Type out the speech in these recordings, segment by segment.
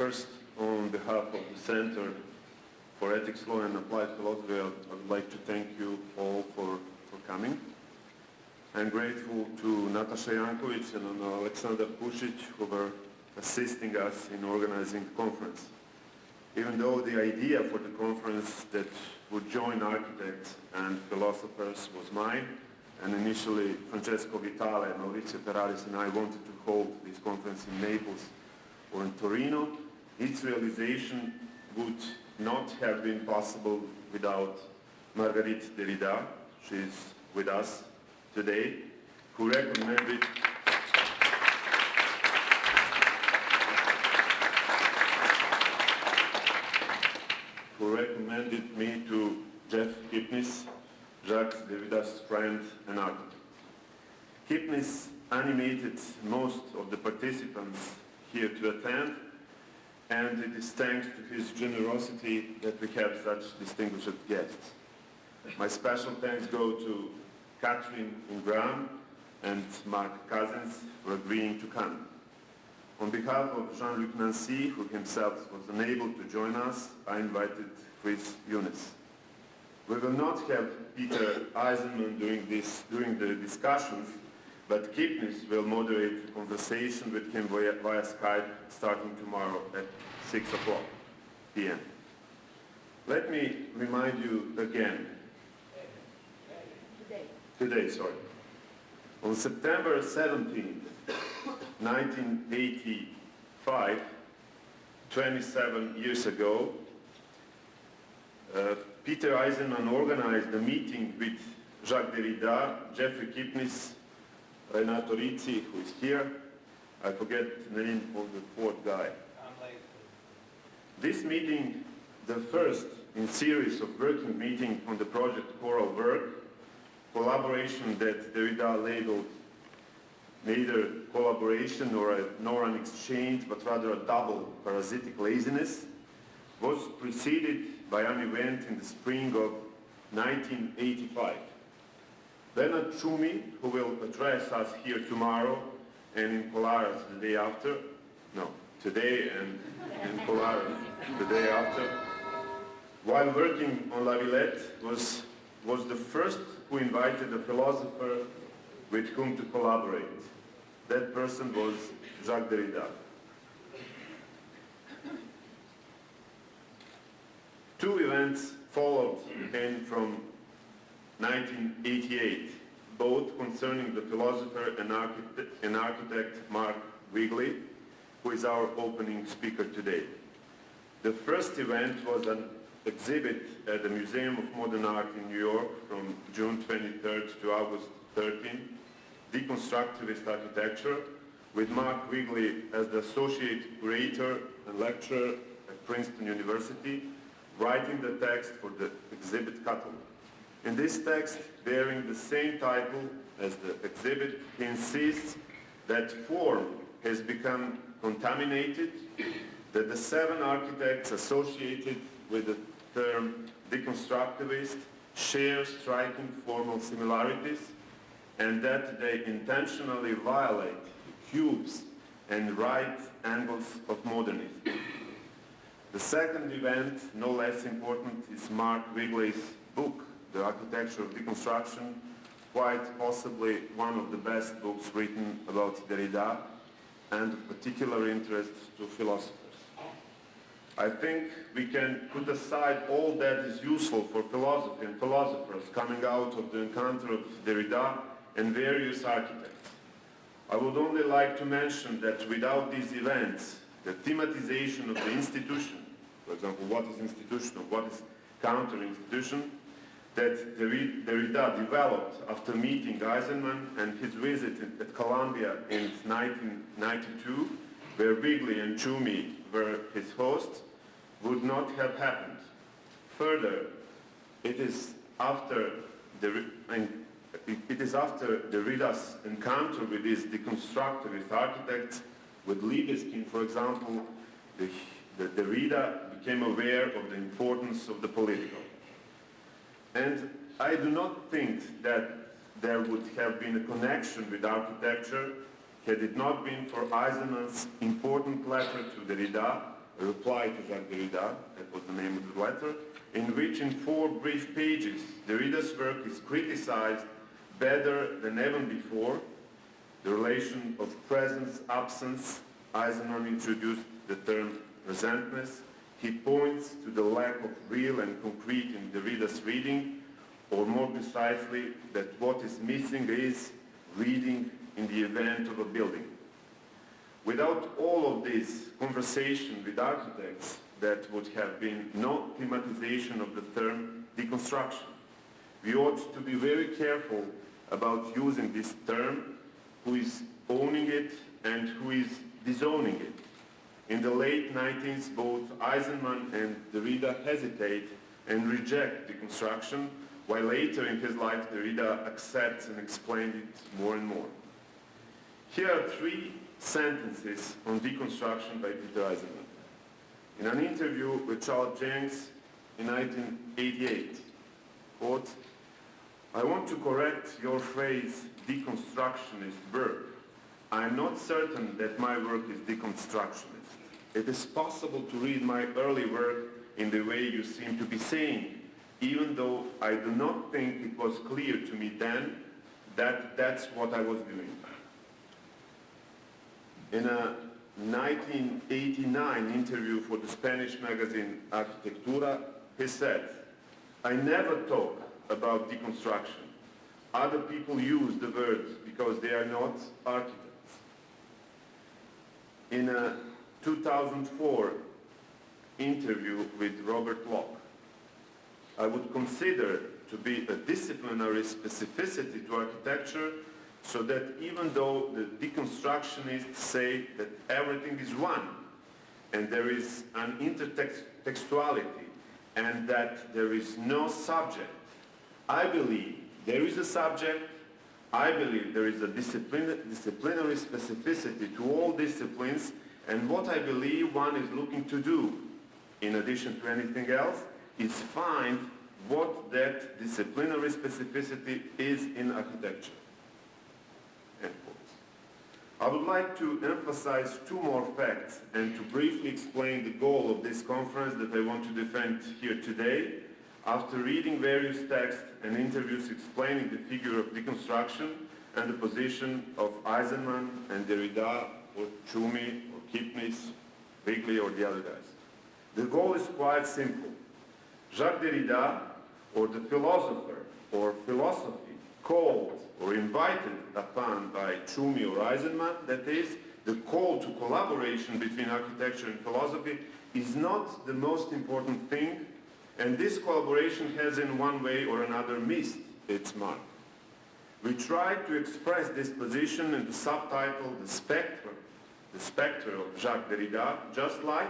First, on behalf of the Center for Ethics, Law and Applied Philosophy, I would like to thank you all for coming. I'm grateful to Natasha Jankovic and Aleksandar Pušić who were assisting us in organizing the conference. Even though the idea for the conference that would join architects and philosophers was mine, and initially Francesco Vitale, Maurizio Ferraris and I wanted to hold this conference in Naples or in Torino, its realization would not have been possible without Marguerite Derrida. She is with us today, who recommended me to Jeff Kipnis, Jacques Derrida's friend and architect. Kipnis animated most of the participants here to attend, and it is thanks to his generosity that we have such distinguished guests. My special thanks go to Catherine Ingram and Mark Cousins for agreeing to come. On behalf of Jean-Luc Nancy, who himself was unable to join us, I invited Chris Younes. We will not have Peter Eisenman during the discussions, but Kipnis will moderate the conversation with him via Skype starting tomorrow at 6 p.m. Let me remind you again. Today, sorry. On September 17, 1985, 27 years ago, Peter Eisenman organized a meeting with Jacques Derrida, Jeffrey Kipnis, Renato Rizzi, who is here. I forget the name of the fourth guy. This meeting, the first in series of working meetings on the project Choral Work, collaboration that Derrida labeled neither collaboration nor an exchange, but rather a double parasitic laziness, was preceded by an event in the spring of 1985. Bernard Tschumi, who will address us here tomorrow and in Polaris the day after, no, today and in Polaris the day after, while working on La Villette, was the first who invited a philosopher with whom to collaborate. That person was Jacques Derrida. Two events followed and from 1988, both concerning the philosopher and architect Mark Wigley, who is our opening speaker today. The first event was an exhibit at the Museum of Modern Art in New York from June 23rd to August 13th, Deconstructivist Architecture, with Mark Wigley as the associate curator and lecturer at Princeton University, writing the text for the exhibit catalog. In this text, bearing the same title as the exhibit, he insists that form has become contaminated, that the 7 architects associated with the term deconstructivist share striking formal similarities, and that they intentionally violate the cubes and right angles of modernism. The second event, no less important, is Mark Wigley's book, The Architecture of Deconstruction, quite possibly one of the best books written about Derrida and of particular interest to philosophers. I think we can put aside all that is useful for philosophy and philosophers coming out of the encounter of Derrida and various architects. I would only like to mention that without these events, the thematization of the institution, for example, what is institutional, what is counter-institution, that Derrida developed after meeting Eisenman and his visit at Columbia in 1992, where Wigley and Tschumi were his hosts, would not have happened. Further, it is after Derrida's encounter with these deconstructivist architects, with Libeskind, for example, Derrida became aware of the importance of the political. And I do not think that there would have been a connection with architecture had it not been for Eisenman's important letter to Derrida a reply to Jacques Derrida, that was the name of the letter, in which in 4 brief pages Derrida's work is criticized better than ever before. The relation of presence-absence, Eisenman introduced the term resentness. He points to the lack of real and concrete in Derrida's reading, or more precisely, that what is missing is reading in the event of a building. Without all of this conversation with architects, that would have been no thematization of the term deconstruction. We ought to be very careful about using this term, who is owning it and who is disowning it. In the late 19th, both Eisenman and Derrida hesitate and reject deconstruction, while later in his life Derrida accepts and explains it more and more. Here are 3 sentences on deconstruction by Peter Eisenman. In an interview with Charles Jenks in 1988, quote, "I want to correct your phrase, deconstructionist work. I am not certain that my work is deconstructionist. It is possible to read my early work in the way you seem to be saying, even though I do not think it was clear to me then that that's what I was doing." In a 1989 interview for the Spanish magazine Arquitectura, he said, "I never talk about deconstruction. Other people use the word because they are not architects." In a 2004 interview with Robert Locke, "I would consider to be a disciplinary specificity to architecture, so that even though the deconstructionists say that everything is one, and there is an intertextuality, and that there is no subject, I believe there is a subject, I believe there is a disciplinary specificity to all disciplines, and what I believe one is looking to do, in addition to anything else, is find what that disciplinary specificity is in architecture." End quote. I would like to emphasize 2 more facts and to briefly explain the goal of this conference that I want to defend here today. After reading various texts and interviews explaining the figure of deconstruction and the position of Eisenman and Derrida or Tschumi or Kipnis, Wrigley or the other guys, the goal is quite simple. Jacques Derrida, or the philosopher or philosophy called or invited upon by Tschumi or Eisenman, that is, the call to collaboration between architecture and philosophy, is not the most important thing, and this collaboration has in one way or another missed its mark. We tried to express this position in the subtitle, The Spectre of Jacques Derrida, just like,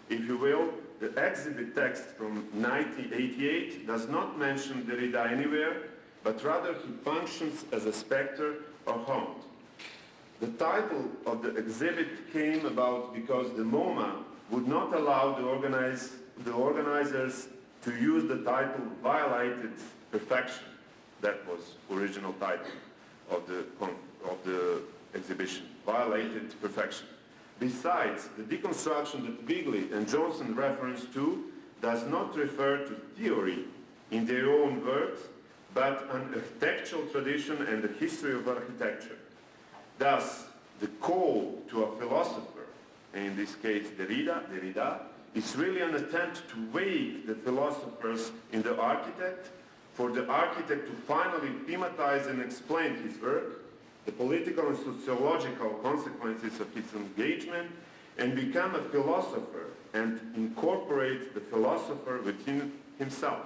if you will, the exhibit text from 1988 does not mention Derrida anywhere, but rather he functions as a spectre or haunt. The title of the exhibit came about because the MoMA would not allow the organizers to use the title Violated Perfection. That was original title of the exhibition, Violated Perfection. Besides, the deconstruction that Wrigley and Johnson reference to does not refer to theory in their own words, but an architectural tradition and the history of architecture. Thus, the call to a philosopher, in this case Derrida, is really an attempt to wake the philosophers in the architect, for the architect to finally thematize and explain his work, the political and sociological consequences of his engagement, and become a philosopher and incorporate the philosopher within himself.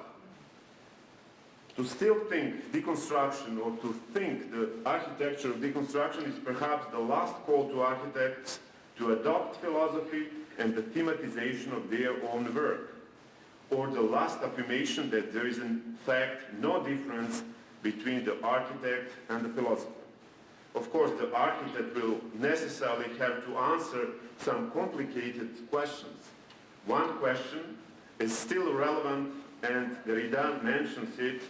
To still think deconstruction or to think the architecture of deconstruction is perhaps the last call to architects to adopt philosophy and the thematization of their own work, or the last affirmation that there is in fact no difference between the architect and the philosopher. Of course, the architect will necessarily have to answer some complicated questions. One question is still relevant, and Derrida mentions it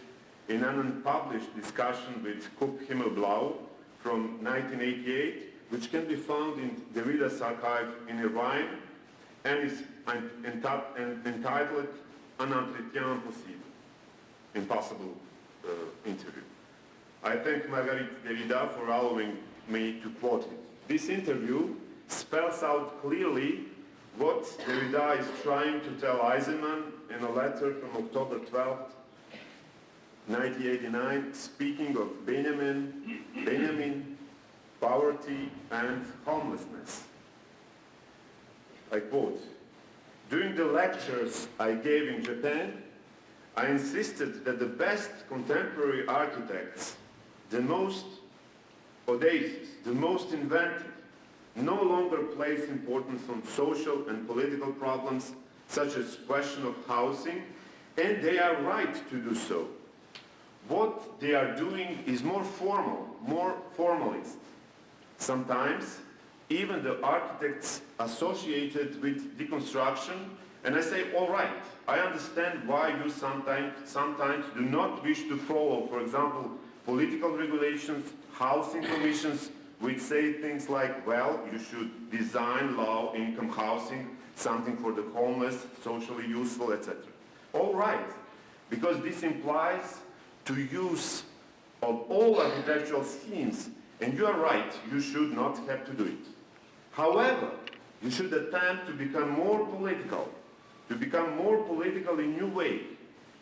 in an unpublished discussion with Kup Himmelblau from 1988, which can be found in Derrida's archive in Irvine, and is entitled Un entretien impossible, impossible interview. I thank Marguerite Derrida for allowing me to quote it. This interview spells out clearly what Derrida is trying to tell Eisenman in a letter from October 12, 1989, speaking of Benjamin, poverty, and homelessness. I quote, "During the lectures I gave in Japan, I insisted that the best contemporary architects, the most audacious, the most inventive, no longer place importance on social and political problems such as question of housing, and they are right to do so. What they are doing is more formal, more formalist. Sometimes even the architects associated with deconstruction, and I say, all right, I understand why you sometimes do not wish to follow, for example, political regulations, housing commissions, which say things like, well, you should design low income housing, something for the homeless, socially useful, etc. All right, because this implies to use of all architectural schemes, and you are right, you should not have to do it. However, you should attempt to become more political in new way.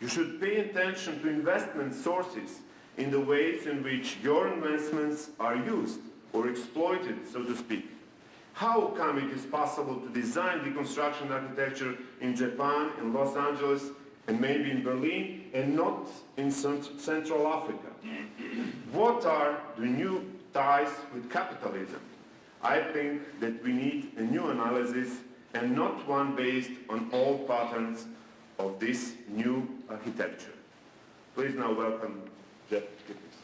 You should pay attention to investment sources in the ways in which your investments are used or exploited, so to speak. How come it is possible to design deconstruction architecture in Japan, in Los Angeles, and maybe in Berlin, and not in Central Africa? What are the new ties with capitalism? I think that we need a new analysis and not one based on old patterns of this new architecture. Please now welcome Jeff Gibbons.